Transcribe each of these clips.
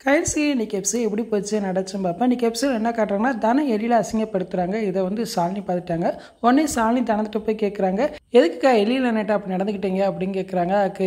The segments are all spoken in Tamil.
கைல்ஸு இன்னைக்கு எபிசோட் எப்படி போச்சு நடச்சுன்னு பார்ப்பேன். இன்றைக்கி எபிசோட் என்ன காட்டுறாங்கன்னா தனம் எலியில் அசிங்கப்படுத்துகிறாங்க. இதை வந்து சாலினி பார்த்துட்டாங்க. உடனே சாலினி தனத்திட்ட போய் கேட்குறாங்க, எதுக்குக்கா எலியில் நைட்டாக அப்படி நடந்துக்கிட்டீங்க அப்படின்னு கேட்குறாங்க. அதுக்கு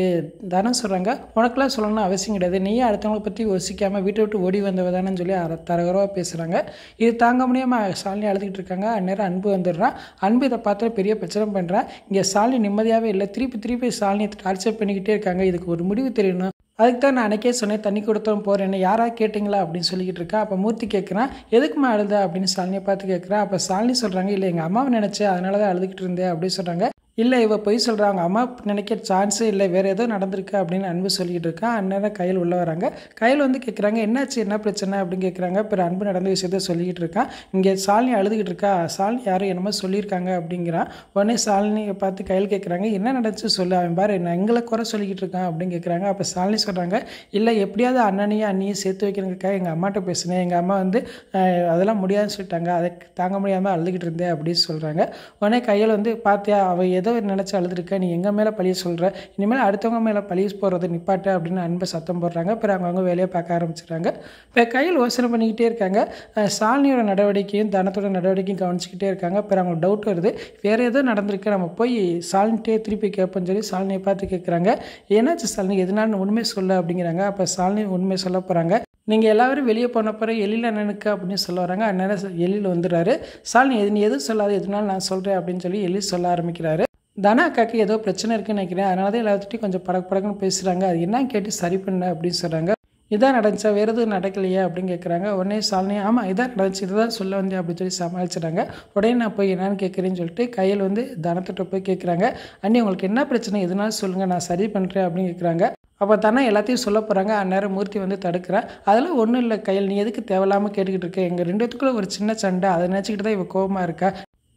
தனம் சொல்கிறாங்க, உனக்குலாம் சொல்லணும்னு அவசியம் கிடையாது, நீயே அடுத்தவங்களை பற்றி யோசிக்காமல் வீட்டை விட்டு ஓடி வந்தவ தானேன்னு சொல்லி தரகரவாக பேசுகிறாங்க. இது தாங்க முடியாமல் சாலினி அழுதுகிட்டு இருக்காங்க. அந்நேரம் அன்பு வந்துடுறான். அன்பு இதை பார்த்து பெரிய பிரச்சனை பண்ணுறான். இங்கே சாலினி நிம்மதியாகவே இல்லை, திருப்பி சாலினியை டார்ச்சர் பண்ணிக்கிட்டே இருக்காங்க. இதுக்கு ஒரு முடிவு தெரியணும். அதுக்கு தான் நான் அன்றைக்கே சொன்னேன், தண்ணி கொடுத்தோம் போகிறேன், என்ன யாராவது கேட்டிங்களா அப்படின்னு சொல்லிக்கிட்டு இருக்கா. அப்போ மூர்த்தி கேட்குறான், எதுக்குமா அழுத அப்படின்னு சாலினியை பார்த்து கேட்குறான். அப்போ சாலினி சொல்கிறாங்க, இல்லை எங்கள் அம்மாவை நினச்சேன், அதனால தான் அழுதுகிட்டு இருந்தேன் அப்படின்னு சொல்கிறாங்க. இல்லை இவ பொய் சொல்கிறாங்க, அம்மா நினைக்க சான்ஸே இல்லை, வேறு ஏதோ நடந்திருக்கு அப்படின்னு அன்பு சொல்லிக்கிட்டு இருக்கான். அந்நேரம் கையில் உள்ளே வராங்க. கையில் வந்து கேட்குறாங்க, என்னாச்சு என்ன பிரச்சனை அப்படின்னு கேட்குறாங்க. அப்புறம் அன்பு நடந்த விஷயத்த சொல்லிக்கிட்டு இருக்கான். இங்கே சாலினி அழுதுகிட்டு இருக்கா, சாலினி யாரும் என்னமோ சொல்லியிருக்காங்க அப்படிங்கிறான். உடனே சாலினியை பார்த்து கையில் கேட்குறாங்க, என்ன நடந்துச்சு சொல்லு, அவன் பாரு என்ன எங்களை குறை சொல்லிக்கிட்டு இருக்கான் அப்படின்னு கேட்குறாங்க. அப்போ சாலினி சொல்கிறாங்க, இல்லை எப்படியாவது அண்ணியும் சேர்த்து வைக்கிறதுக்காக எங்கள் அம்மாட்ட பேசினேன், எங்கள் அம்மா வந்து அதெல்லாம் முடியாதுன்னு சொல்லிட்டாங்க, அதை தாங்க முடியாமல் அழுதுகிட்டு இருந்தேன் அப்படின்னு சொல்கிறாங்க. உடனே கையில் வந்து பார்த்தியா அவள் ஏதோ நினச்சி அழுதுருக்க, நீ எங்கள் மேலே பழிய சொல்கிற, இனிமேல் அடுத்தவங்க மேலே பழிய போகிறது நிப்பாட்டு அப்படின்னு அன்பை சத்தம் போடுறாங்க. அப்புறம் அவங்க வேலையை பார்க்க ஆரம்பிச்சிடுறாங்க. இப்போ கையில் யோசனை பண்ணிக்கிட்டே இருக்காங்க. சாலினியோட நடவடிக்கையும் தனத்தோட நடவடிக்கையும் கவனிச்சிக்கிட்டே இருக்காங்க. அப்புறம் அவங்களுக்கு டவுட் வருது, வேறு ஏதோ நடந்திருக்கு, நம்ம போய் சாலினிட்டே திருப்பி கேட்போம்னு சொல்லி சாலினியை பார்த்து கேட்குறாங்க. என்னாச்சு சாலினி, எதுனாலும் உண்மை சொல்ல அப்படிங்கிறாங்க. அப்போ சாலினி உண்மை சொல்ல போகிறாங்க. நீங்கள் எல்லாரும் வெளியே போன பிறகு எழில் அண்ணனுக்கு அப்படின்னு சொல்ல வராங்க. அந்நேரம் எழில் வந்துடுறாரு. சாலினி நீ எதுவும் சொல்லாது, எதுனாலும் நான் சொல்கிறேன் அப்படின்னு சொல்லி எழில் சொல்ல ஆரம்பிக்கிறாரு. தனா அக்காக்கு ஏதோ பிரச்சனை இருக்குன்னு நினைக்கிறேன், அதனால தான் எல்லாத்துட்டையும் கொஞ்சம் படக்குன்னு பேசுகிறாங்க, அது என்ன கேட்டு சரி பண்ண அப்படின்னு சொல்கிறாங்க. இதான் நடந்துச்சா, வேறு எதுவும் நடக்கலையா அப்படின்னு கேட்குறாங்க. உடனே சாலினி ஆமாம் இதான் நடந்துச்சு, இதை தான் சொல்ல வந்தேன் அப்படின்னு சொல்லி சமாளிச்சிடுறாங்க. உடனே நான் போய் என்னன்னு கேட்குறேன்னு சொல்லிட்டு கையில் வந்து தனத்திட்ட போய் கேட்குறாங்க, அண்ணி உங்களுக்கு என்ன பிரச்சனை எதுனாலும் சொல்லுங்கள், நான் சரி பண்ணுறேன் அப்படின்னு கேட்குறாங்க. அப்போ தானே எல்லாத்தையும் சொல்ல போகிறாங்க. அந்நேரம் மூர்த்தி வந்து தடுக்கிறேன். அதெல்லாம் ஒன்றும் இல்லை கையில், நீ எதுக்கு தேவையில்லாமல் கேட்டுக்கிட்டு இருக்க, எங்கள் ரெண்டுத்துக்குள்ளே ஒரு சின்ன சண்டை, அதை நினச்சிக்கிட்டு தான் இவ கோபமாக இருக்கா,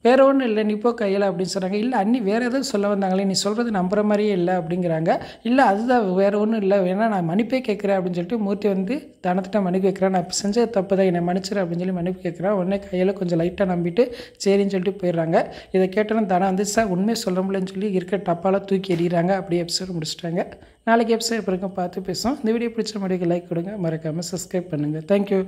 வேறு ஒன்றும் இல்லை நீ போ கையில் அப்படின்னு சொல்கிறாங்க. இல்லை அண்ணி வேறு எதுவும் சொல்ல வந்தாங்களே, நீ சொல்கிறது நம்புற மாதிரியே இல்லை அப்படிங்கிறாங்க. இல்லை அதுதான் வேறு ஒன்றும் இல்லை, வேணா நான் மன்னிப்பே கேட்குறேன் அப்படின்னு சொல்லிட்டு மூர்த்தி வந்து தனத்திட்ட மன்னிப்பு கேட்குறேன். நான் இப்போ செஞ்ச தப்பு தான், என்னை மன்னிச்சிரு அப்படின்னு சொல்லி மன்னிப்பு கேட்குறேன். உடனே கையில் கொஞ்சம் லைட்டாக நம்பிட்டு சரின்னு சொல்லிட்டு போயிடுறாங்க. இதை கேட்டோன்னு தனம் வந்து சார் உண்மையை சொல்ல முடியலன்னு சொல்லி இருக்க டப்பாலாம் தூக்கி எறிகிறாங்க. அப்படியே எபிசோட் முடிச்சிட்டாங்க. நாளைக்கு எபிசோட் பிறகு பார்த்து பேசுவோம். இந்த வீடியோ பிடிச்ச முடிவுக்கு லைக் கொடுங்க, மறக்காமல் சப்ஸ்கிரைப் பண்ணுங்கள். தேங்க்யூ.